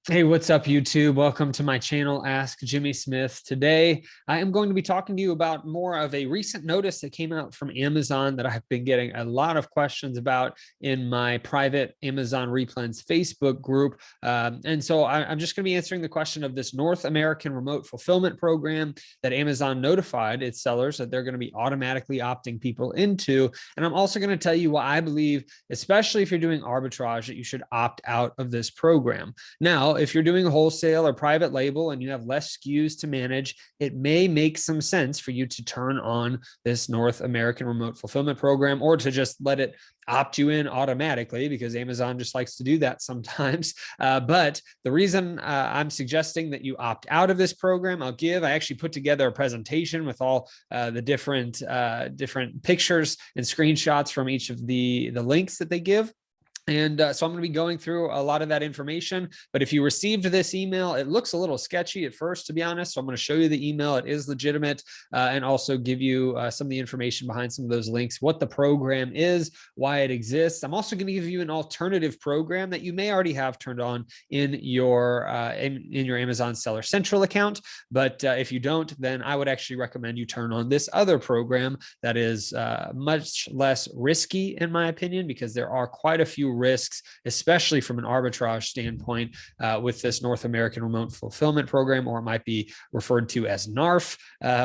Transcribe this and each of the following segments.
Hey, what's up, YouTube? Welcome to my channel, Ask Jimmy Smith. Today, I am going to be talking to you about more of a recent notice that came out from Amazon that I've been getting a lot of questions about in my private Amazon Replens Facebook group. And so I'm just going to be answering the question of this North American remote fulfillment program that Amazon notified its sellers that they're going to be automatically opting people into. And I'm also going to tell you why I believe, especially if you're doing arbitrage, that you should opt out of this program. Now, if you're doing wholesale or private label and you have less SKUs to manage, it may make some sense for you to turn on this North American remote fulfillment program, or to just let it opt you in automatically, because Amazon just likes to do that sometimes. But the reason I'm suggesting that you opt out of this program, I actually put together a presentation with all the different pictures and screenshots from each of the links that they give. And so I'm going to be going through a lot of that information. But if you received this email, it looks a little sketchy at first, to be honest. So I'm going to show you the email. It is legitimate, and also give you some of the information behind some of those links, what the program is, why it exists. I'm also going to give you an alternative program that you may already have turned on in your Amazon Seller Central account. But if you don't, then I would actually recommend you turn on this other program that is much less risky, in my opinion, because there are quite a few risks, especially from an arbitrage standpoint, with this North American remote fulfillment program, or it might be referred to as NARF,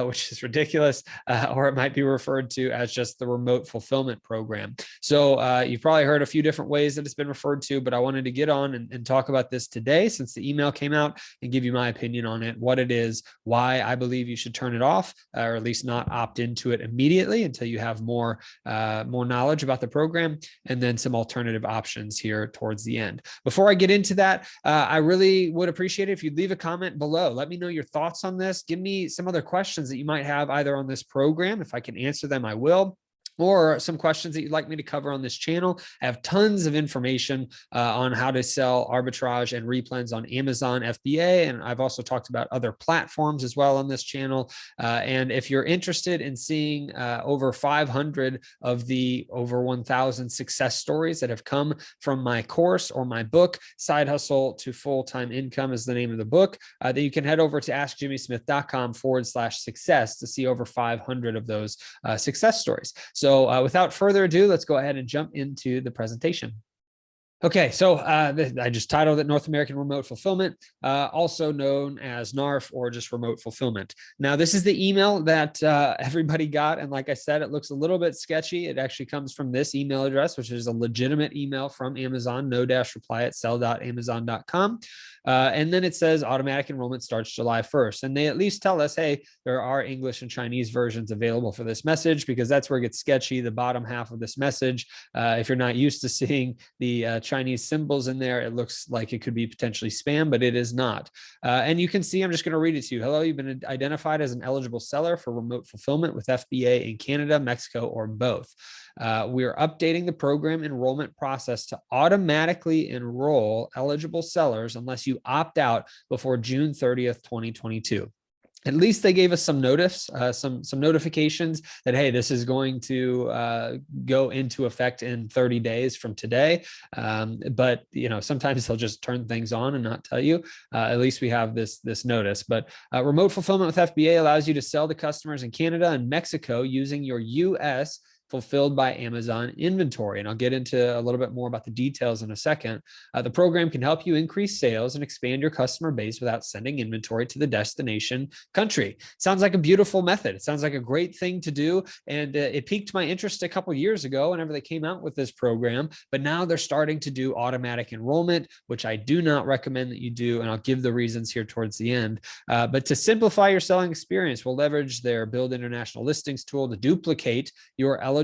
which is ridiculous, or it might be referred to as just the remote fulfillment program. So you've probably heard a few different ways that it's been referred to, but I wanted to get on and talk about this today, since the email came out, and give you my opinion on it, what it is, why I believe you should turn it off, or at least not opt into it immediately until you have more knowledge about the program, and then some alternative options here towards the end. Before I get into that, I really would appreciate it if you'd leave a comment below. Let me know your thoughts on this. Give me some other questions that you might have either on this program. If I can answer them, I will, or some questions that you'd like me to cover on this channel. I have tons of information on how to sell arbitrage and replens on Amazon FBA, and I've also talked about other platforms as well on this channel. And if you're interested in seeing over 500 of the over 1,000 success stories that have come from my course or my book, Side Hustle to Full-Time Income is the name of the book, then you can head over to askjimmysmith.com/success to see over 500 of those success stories. So without further ado, let's go ahead and jump into the presentation. Okay, so I just titled it North American Remote Fulfillment, also known as NARF or just Remote Fulfillment. Now, this is the email that everybody got. And like I said, it looks a little bit sketchy. It actually comes from this email address, which is a legitimate email from Amazon, no-reply@sell.amazon.com. And then it says automatic enrollment starts July 1st. And they at least tell us, hey, there are English and Chinese versions available for this message, because that's where it gets sketchy. The bottom half of this message, if you're not used to seeing the Chinese symbols in there, it looks like it could be potentially spam, but it is not. And you can see, I'm just going to read it to you. Hello, you've been identified as an eligible seller for remote fulfillment with FBA in Canada, Mexico, or both. We are updating the program enrollment process to automatically enroll eligible sellers unless you opt out before June 30th, 2022. At least they gave us some notice, some notifications that, hey, this is going to go into effect in 30 days from today. But sometimes they'll just turn things on and not tell you. At least we have this notice. But remote fulfillment with FBA allows you to sell to customers in Canada and Mexico using your US fulfilled by Amazon inventory. And I'll get into a little bit more about the details in a second. The program can help you increase sales and expand your customer base without sending inventory to the destination country. Sounds like a beautiful method. It sounds like a great thing to do. And it piqued my interest a couple of years ago whenever they came out with this program. But now they're starting to do automatic enrollment, which I do not recommend that you do. And I'll give the reasons here towards the end. But to simplify your selling experience, we'll leverage their Build International Listings tool to duplicate your eligible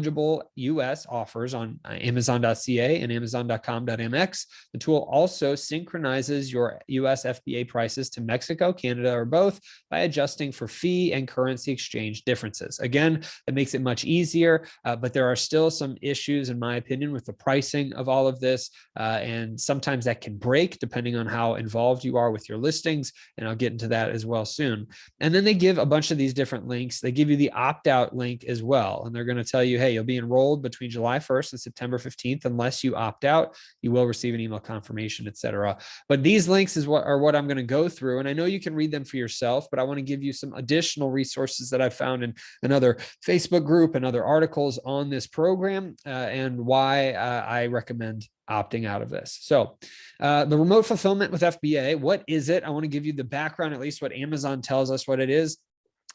US offers on Amazon.ca and Amazon.com.mx. The tool also synchronizes your US FBA prices to Mexico, Canada, or both by adjusting for fee and currency exchange differences. Again, it makes it much easier, but there are still some issues, in my opinion, with the pricing of all of this. And sometimes that can break depending on how involved you are with your listings. And I'll get into that as well soon. And then they give a bunch of these different links. They give you the opt-out link as well. And they're going to tell you, hey, you'll be enrolled between July 1st and September 15th. Unless you opt out, you will receive an email confirmation, etc. But these links are what I'm going to go through. And I know you can read them for yourself, but I want to give you some additional resources that I've found in another Facebook group and other articles on this program and why I recommend opting out of this. So the remote fulfillment with FBA, what is it? I want to give you the background, at least what Amazon tells us what it is.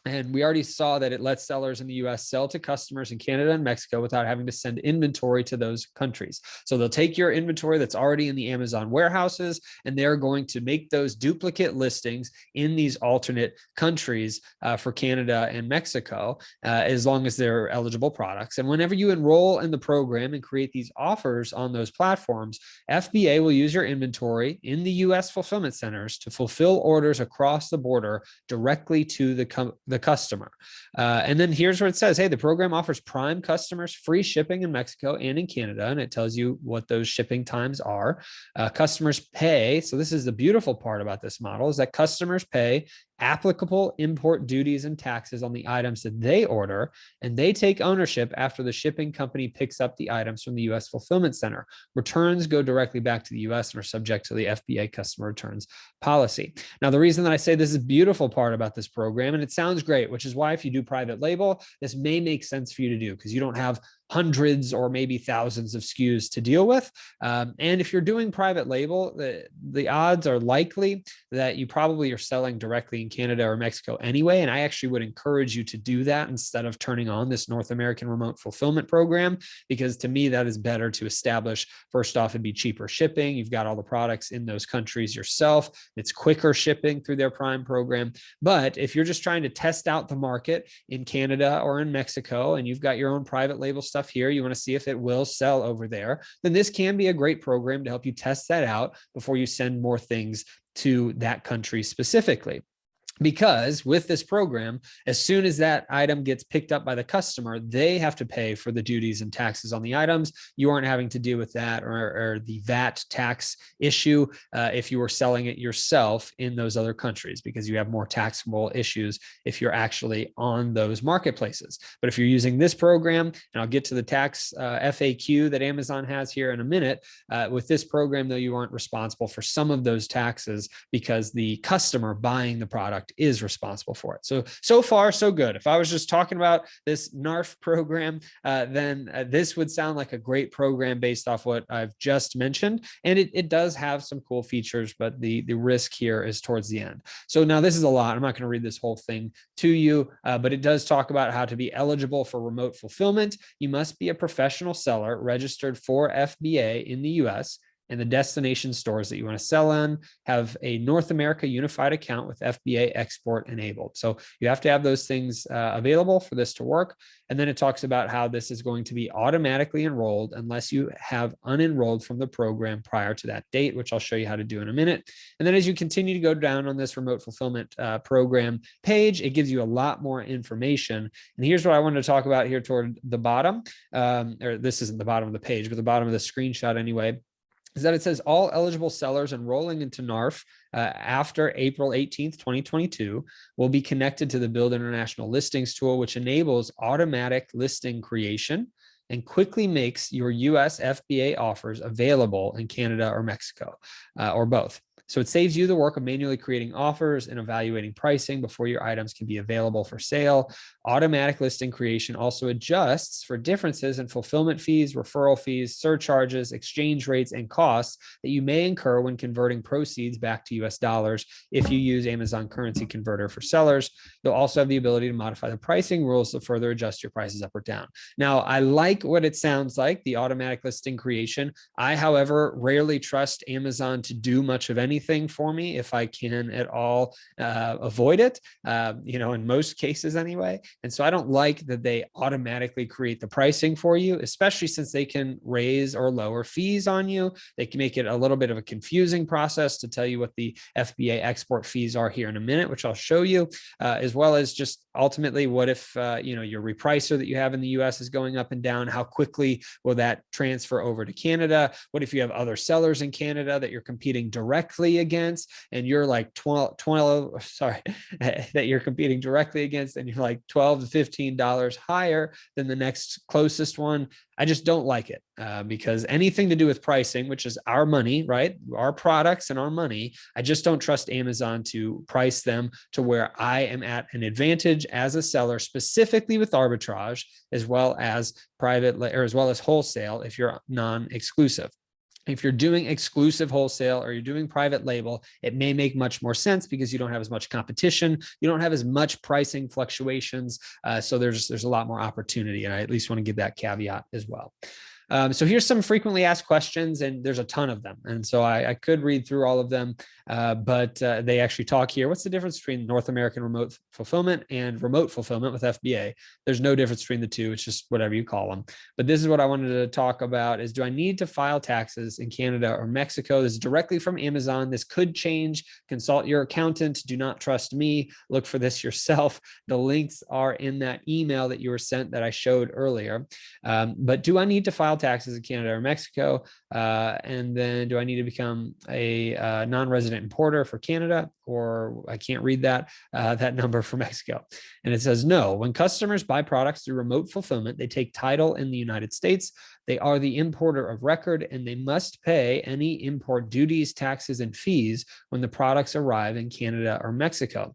And we already saw that it lets sellers in the US sell to customers in Canada and Mexico without having to send inventory to those countries. So they'll take your inventory that's already in the Amazon warehouses, and they're going to make those duplicate listings in these alternate countries for Canada and Mexico, as long as they're eligible products. And whenever you enroll in the program and create these offers on those platforms, FBA will use your inventory in the US fulfillment centers to fulfill orders across the border directly to the customer. And then here's where it says, hey, the program offers Prime customers free shipping in Mexico and in Canada. And it tells you what those shipping times are. Customers pay. So this is the beautiful part about this model, is that customers pay applicable import duties and taxes on the items that they order, and they take ownership after the shipping company picks up the items from the US fulfillment center. Returns go directly back to the US and are subject to the FBA customer returns policy. Now, the reason that I say this is a beautiful part about this program, and it sounds great, which is why if you do private label, this may make sense for you to do, because you don't have hundreds or maybe thousands of SKUs to deal with. And if you're doing private label, the odds are likely that you probably are selling directly in Canada or Mexico anyway. And I actually would encourage you to do that instead of turning on this North American remote fulfillment program, because to me, that is better to establish. First off, it'd be cheaper shipping. You've got all the products in those countries yourself. It's quicker shipping through their Prime program. But if you're just trying to test out the market in Canada or in Mexico, and you've got your own private label stuff here, you want to see if it will sell over there, then this can be a great program to help you test that out before you send more things to that country specifically. Because with this program, as soon as that item gets picked up by the customer, they have to pay for the duties and taxes on the items. You aren't having to deal with that or the VAT tax issue if you were selling it yourself in those other countries, because you have more taxable issues if you're actually on those marketplaces. But if you're using this program, and I'll get to the tax FAQ that Amazon has here in a minute, with this program, though, you aren't responsible for some of those taxes because the customer buying the product is responsible for it. So far, so good. If I was just talking about this NARF program, then this would sound like a great program based off what I've just mentioned. And it does have some cool features, but the risk here is towards the end. So now this is a lot. I'm not going to read this whole thing to you, but it does talk about how to be eligible for remote fulfillment. You must be a professional seller registered for FBA in the US, and the destination stores that you want to sell on have a North America unified account with FBA Export enabled. So you have to have those things available for this to work. And then it talks about how this is going to be automatically enrolled unless you have unenrolled from the program prior to that date, which I'll show you how to do in a minute. And then as you continue to go down on this remote fulfillment program page, it gives you a lot more information. And here's what I wanted to talk about here toward the bottom, or this isn't the bottom of the page, but the bottom of the screenshot anyway, is that it says all eligible sellers enrolling into NARF after April 18th, 2022 will be connected to the Build International Listings tool, which enables automatic listing creation and quickly makes your US FBA offers available in Canada or Mexico, or both. So it saves you the work of manually creating offers and evaluating pricing before your items can be available for sale. Automatic listing creation also adjusts for differences in fulfillment fees, referral fees, surcharges, exchange rates, and costs that you may incur when converting proceeds back to US dollars if you use Amazon Currency Converter for sellers. You'll also have the ability to modify the pricing rules to further adjust your prices up or down. Now, I like what it sounds like, the automatic listing creation. I, however, rarely trust Amazon to do much of anything for me if I can at all avoid it, in most cases anyway. And so I don't like that they automatically create the pricing for you, especially since they can raise or lower fees on you. They can make it a little bit of a confusing process to tell you what the FBA export fees are here in a minute, which I'll show you, as well as just ultimately, what if your repricer that you have in the US is going up and down? How quickly will that transfer over to Canada? What if you have other sellers in Canada that you're competing directly against, and you're like 12 that you're competing directly against, and you're like $12 to $15 higher than the next closest one? I just don't like it because anything to do with pricing, which is our money, right? Our products and our money, I just don't trust Amazon to price them to where I am at an advantage as a seller, specifically with arbitrage, as well as private or as well as wholesale if you're non-exclusive. If you're doing exclusive wholesale or you're doing private label, it may make much more sense because you don't have as much competition. You don't have as much pricing fluctuations. So there's a lot more opportunity. And I at least want to give that caveat as well. So here's some frequently asked questions, and there's a ton of them. And so I could read through all of them, but they actually talk here. What's the difference between North American remote fulfillment and remote fulfillment with FBA? There's no difference between the two. It's just whatever you call them. But this is what I wanted to talk about is, do I need to file taxes in Canada or Mexico? This is directly from Amazon. This could change. Consult your accountant. Do not trust me. Look for this yourself. The links are in that email that you were sent that I showed earlier. But do I need to file taxes in Canada or Mexico? And then do I need to become a non-resident importer for Canada? Or I can't read that number for Mexico. And it says, no, when customers buy products through remote fulfillment, they take title in the United States. They are the importer of record, and they must pay any import duties, taxes, and fees when the products arrive in Canada or Mexico.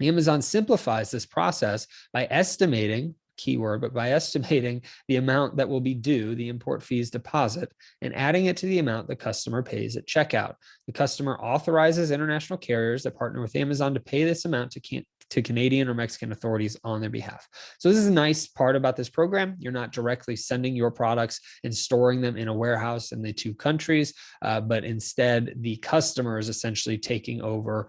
Amazon simplifies this process by estimating, keyword, but by estimating the amount that will be due, the import fees deposit, and adding it to the amount the customer pays at checkout. The customer authorizes international carriers that partner with Amazon to pay this amount to Canadian or Mexican authorities on their behalf. So this is a nice part about this program. You're not directly sending your products and storing them in a warehouse in the two countries, but instead the customer is essentially taking over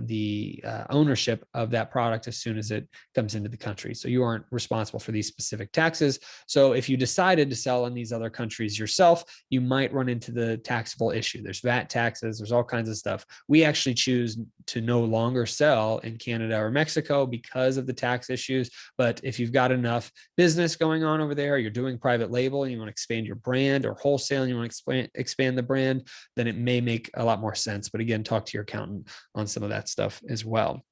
the ownership of that product as soon as it comes into the country. So you aren't responsible for these specific taxes. So if you decided to sell in these other countries yourself, you might run into the taxable issue. There's VAT taxes, there's all kinds of stuff. We actually choose to no longer sell in Canada or Mexico because of the tax issues. But if you've got enough business going on over there, you're doing private label and you want to expand your brand, or wholesale and you want to expand the brand, then it may make a lot more sense. But again, talk to your accountant on some of that stuff as well.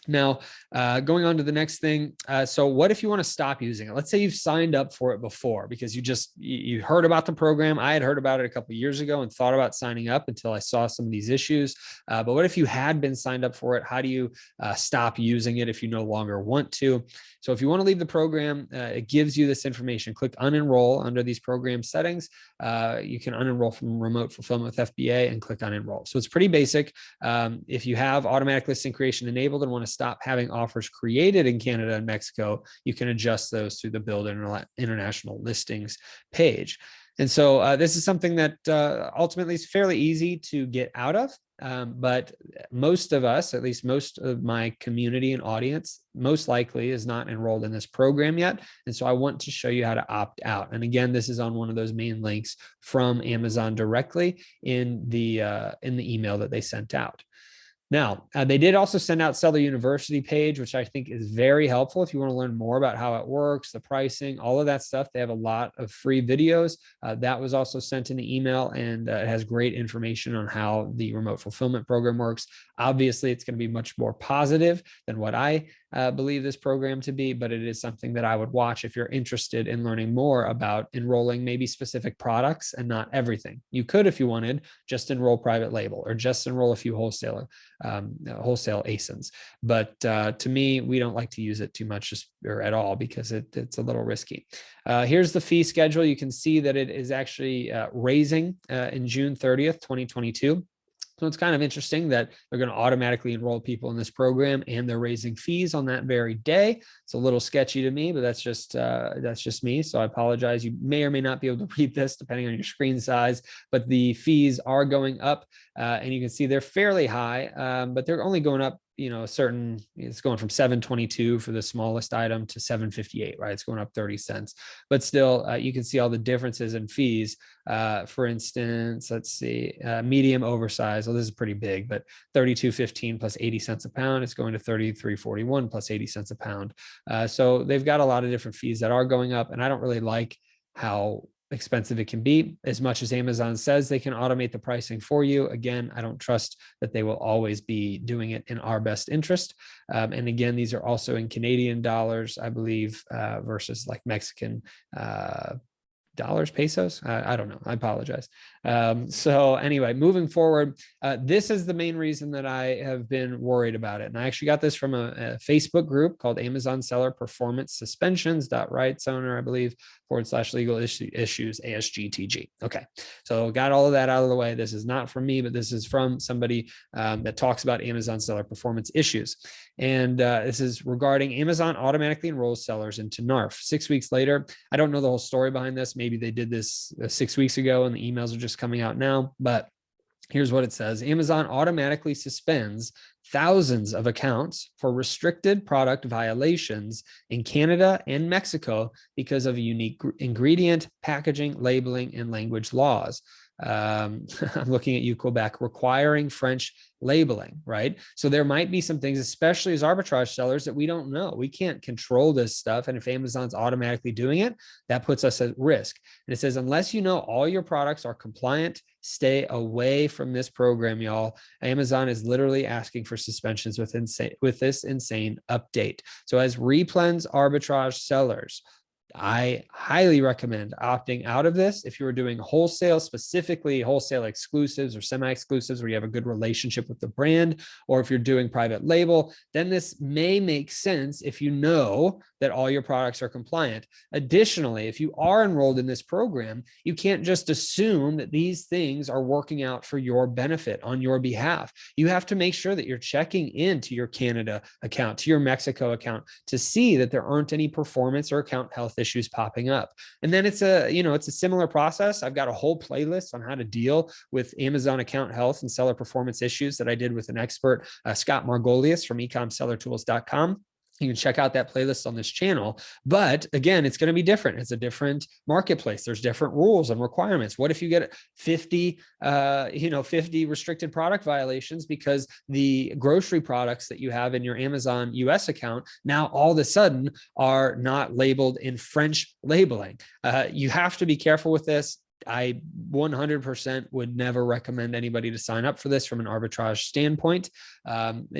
Now, going on to the next thing. So what if you want to stop using it? Let's say you've signed up for it before because you heard about the program. I had heard about it a couple of years ago and thought about signing up until I saw some of these issues. But what if you had been signed up for it? How do you stop using it if you no longer want to? So if you want to leave the program, it gives you this information. Click unenroll under these program settings. You can unenroll from remote fulfillment with FBA and click unenroll. So it's pretty basic. If you have automatic listing creation enabled and want to stop having offers created in Canada and Mexico, you can adjust those through the Build International Listings page. And so this is something that ultimately is fairly easy to get out of. But most of us, at least most of my community and audience, most likely is not enrolled in this program yet. And so I want to show you how to opt out. And again, this is on one of those main links from Amazon directly in the email that they sent out. Now, they did also send out Seller University page, which I think is very helpful if you want to learn more about how it works, the pricing, all of that stuff. They have a lot of free videos. That was also sent in the email, and it has great information on how the remote fulfillment program works. Obviously, it's going to be much more positive than what I believe this program to be, but it is something that I would watch if you're interested in learning more about enrolling maybe specific products and not everything. You could, if you wanted, just enroll private label or just enroll a few wholesale ASINs. But to me, we don't like to use it too much or at all because it's a little risky. Here's the fee schedule. You can see that it is actually raising in June 30th, 2022. So it's kind of interesting that they're going to automatically enroll people in this program and they're raising fees on that very day. It's a little sketchy to me, but that's just me. So I apologize. You may or may not be able to read this depending on your screen size, but the fees are going up and you can see they're fairly high, but they're only going up a certain, it's going from 722 for the smallest item to 758, right? It's going up 30 cents, but still you can see all the differences in fees. For instance, let's see, medium oversized. Well, this is pretty big, but 32.15 plus 80 cents a pound. It's going to 33.41 plus 80 cents a pound. So they've got a lot of different fees that are going up, and I don't really like how expensive it can be. As much as Amazon says they can automate the pricing for you, again, I don't trust that they will always be doing it in our best interest. And again, these are also in Canadian dollars, I believe, versus like Mexican dollars, pesos. I don't know. I apologize. So anyway, moving forward, this is the main reason that I have been worried about it. And I actually got this from a Facebook group called Amazon Seller Performance Suspensions rights owner, I believe, /legal issues, ASGTG. Okay. So got all of that out of the way. This is not from me, but this is from somebody that talks about Amazon seller performance issues. And this is regarding Amazon automatically enrolls sellers into NARF. 6 weeks later, I don't know the whole story behind this. Maybe they did this 6 weeks ago and the emails are just coming out now, but here's what it says. Amazon automatically suspends thousands of accounts for restricted product violations in Canada and Mexico because of unique ingredient, packaging, labeling, and language laws. I'm looking at you, Quebec, requiring French labeling, right? So there might be some things, especially as arbitrage sellers, that we don't know. We can't control this stuff. And if Amazon's automatically doing it, that puts us at risk. And it says, unless you know all your products are compliant, stay away from this program, y'all. Amazon is literally asking for suspensions with this insane update. So as replens arbitrage sellers, I highly recommend opting out of this. If you were doing wholesale, specifically wholesale exclusives or semi-exclusives where you have a good relationship with the brand, or if you're doing private label, then this may make sense if you know that all your products are compliant. Additionally, if you are enrolled in this program, you can't just assume that these things are working out for your benefit on your behalf. You have to make sure that you're checking into your Canada account, to your Mexico account, to see that there aren't any performance or account health issues popping up. And then it's a similar process. I've got a whole playlist on how to deal with Amazon account health and seller performance issues that I did with an expert, Scott Margolius from ecomsellertools.com. You can check out that playlist on this channel. But again, it's going to be different. It's a different marketplace. There's different rules and requirements. What if you get 50 restricted product violations because the grocery products that you have in your Amazon US account now all of a sudden are not labeled in French labeling? You have to be careful with this. I 100% would never recommend anybody to sign up for this from an arbitrage standpoint,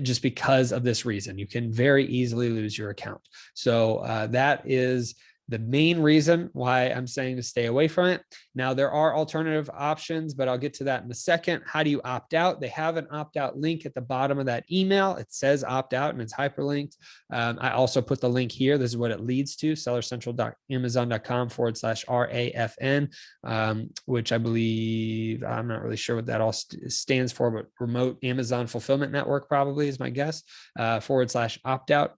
just because of this reason. You can very easily lose your account. So that is the main reason why I'm saying to stay away from it. Now, there are alternative options, but I'll get to that in a second. How do you opt out? They have an opt-out link at the bottom of that email. It says opt out and it's hyperlinked. I also put the link here. This is what it leads to, sellercentral.amazon.com/RAFN, which I believe, I'm not really sure what that all stands for, but Remote Amazon Fulfillment Network probably is my guess, /opt-out.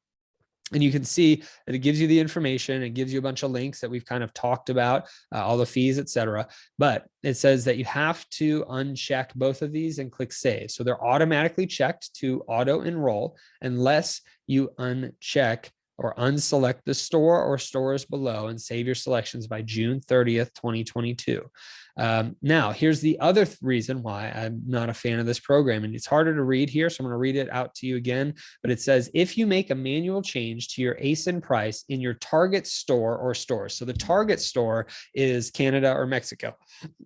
And you can see that it gives you the information. It gives you a bunch of links that we've kind of talked about, all the fees, etc. But it says that you have to uncheck both of these and click save. So they're automatically checked to auto enroll unless you uncheck or unselect the store or stores below and save your selections by June 30th, 2022. Now, here's the other reason why I'm not a fan of this program, and it's harder to read here, so I'm going to read it out to you again, but it says, if you make a manual change to your ASIN price in your target store or stores, so the target store is Canada or Mexico,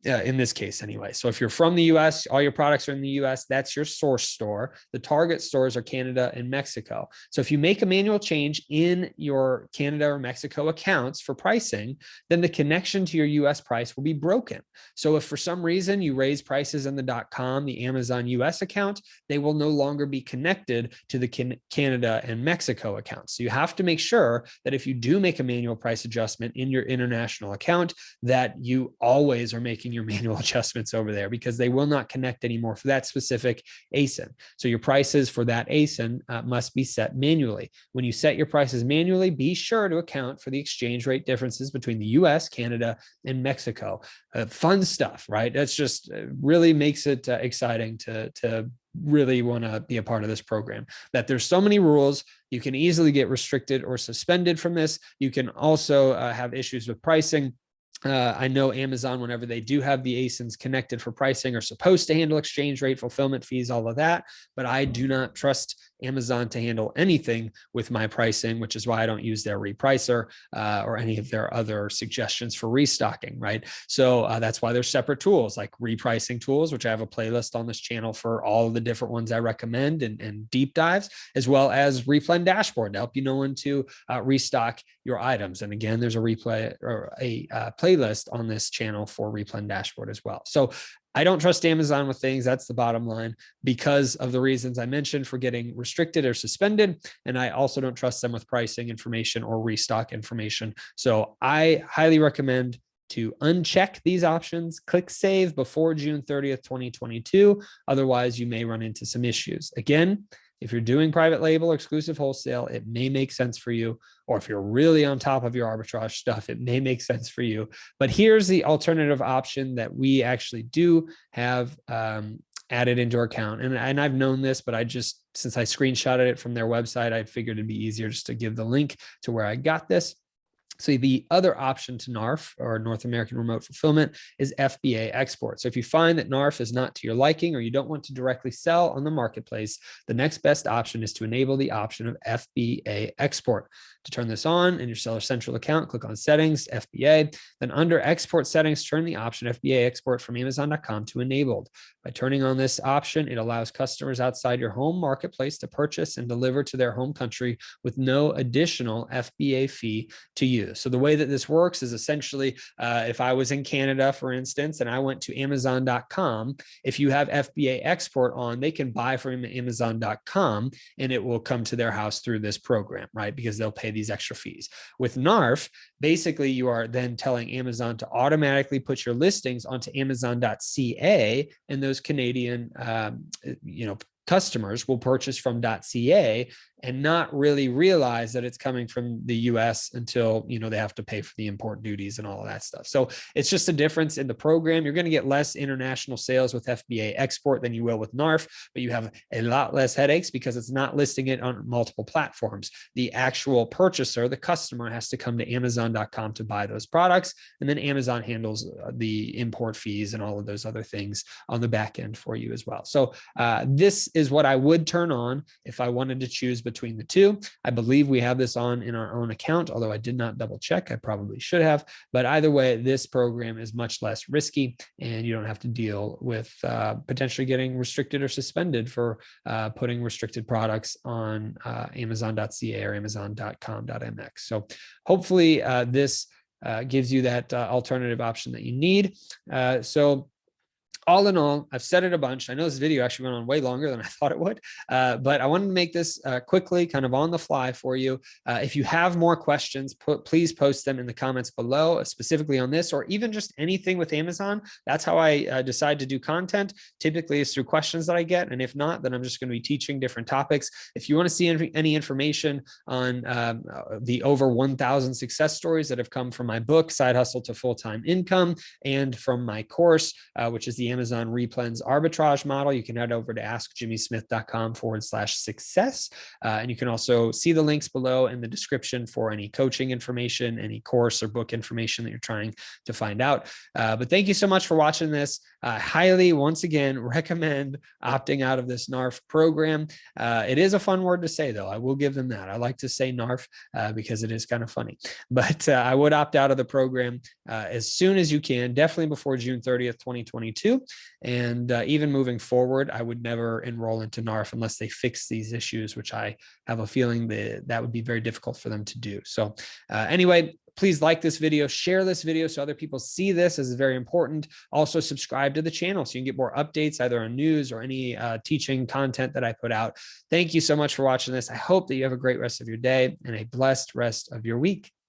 in this case anyway. So if you're from the US, all your products are in the US, that's your source store. The target stores are Canada and Mexico. So if you make a manual change in your Canada or Mexico accounts for pricing, then the connection to your US price will be broken. So if for some reason you raise prices in the .com, the Amazon US account, they will no longer be connected to the Canada and Mexico accounts. So you have to make sure that if you do make a manual price adjustment in your international account, that you always are making your manual adjustments over there, because they will not connect anymore for that specific ASIN. So your prices for that ASIN must be set manually. When you set your prices manually, be sure to account for the exchange rate differences between the US, Canada, and Mexico. Fun stuff, right? That's just really makes it exciting to really want to be a part of this program. That there's so many rules, you can easily get restricted or suspended from this. You can also have issues with pricing. I know Amazon, whenever they do have the ASINs connected for pricing, are supposed to handle exchange rate, fulfillment fees, all of that. But I do not trust Amazon to handle anything with my pricing, which is why I don't use their repricer or any of their other suggestions for restocking, right? So that's why there's separate tools like repricing tools, which I have a playlist on this channel for all of the different ones I recommend and deep dives, as well as Replen Dashboard to help you know when to restock your items. And again, there's a replay or a playlist on this channel for Replen Dashboard as well. So I don't trust Amazon with things. That's the bottom line because of the reasons I mentioned for getting restricted or suspended. And I also don't trust them with pricing information or restock information. So I highly recommend to uncheck these options, click save before June 30th, 2022. Otherwise, you may run into some issues. Again, if you're doing private label or exclusive wholesale, it may make sense for you. Or if you're really on top of your arbitrage stuff, it may make sense for you. But here's the alternative option that we actually do have added into our account. And I've known this, but since I screenshotted it from their website, I figured it'd be easier just to give the link to where I got this. So the other option to NARF, or North American Remote Fulfillment, is FBA Export. So if you find that NARF is not to your liking or you don't want to directly sell on the marketplace, the next best option is to enable the option of FBA Export. To turn this on in your Seller Central account, click on Settings, FBA. Then under Export Settings, turn the option FBA Export from Amazon.com to enabled. By turning on this option, it allows customers outside your home marketplace to purchase and deliver to their home country with no additional FBA fee to use. So the way that this works is essentially, if I was in Canada, for instance, and I went to Amazon.com, if you have FBA Export on, they can buy from Amazon.com and it will come to their house through this program, right? Because they'll pay these extra fees. With NARF, basically you are then telling Amazon to automatically put your listings onto Amazon.ca, and those Canadian, customers will purchase from .ca and not really realize that it's coming from the US until, they have to pay for the import duties and all of that stuff. So it's just a difference in the program. You're going to get less international sales with FBA Export than you will with NARF, but you have a lot less headaches because it's not listing it on multiple platforms. The actual purchaser, the customer, has to come to Amazon.com to buy those products. And then Amazon handles the import fees and all of those other things on the back end for you as well. So this is what I would turn on if I wanted to choose between the two. I believe we have this on in our own account, although I did not double check. I probably should have, but either way, this program is much less risky and you don't have to deal with potentially getting restricted or suspended for putting restricted products on Amazon.ca or Amazon.com.mx. So hopefully this gives you that alternative option that you need. So all in all, I've said it a bunch. I know this video actually went on way longer than I thought it would, but I wanted to make this quickly, kind of on the fly for you. If you have more questions, please post them in the comments below, specifically on this, or even just anything with Amazon. That's how I decide to do content. Typically, it's through questions that I get, and if not, then I'm just going to be teaching different topics. If you want to see any information on the over 1,000 success stories that have come from my book, Side Hustle to Full-Time Income, and from my course, which is the Amazon Replen's arbitrage model, you can head over to AskJimmySmith.com/success. And you can also see the links below in the description for any coaching information, any course or book information that you're trying to find out. But thank you so much for watching this. I highly, once again, recommend opting out of this NARF program. It is a fun word to say, though. I will give them that. I like to say NARF because it is kind of funny. But I would opt out of the program as soon as you can, definitely before June 30th, 2022. And even moving forward, I would never enroll into NARF unless they fix these issues, which I have a feeling that would be very difficult for them to do. So anyway, please like this video, share this video so other people see this as very important. Also subscribe to the channel so you can get more updates either on news or any teaching content that I put out. Thank you so much for watching this. I hope that you have a great rest of your day and a blessed rest of your week.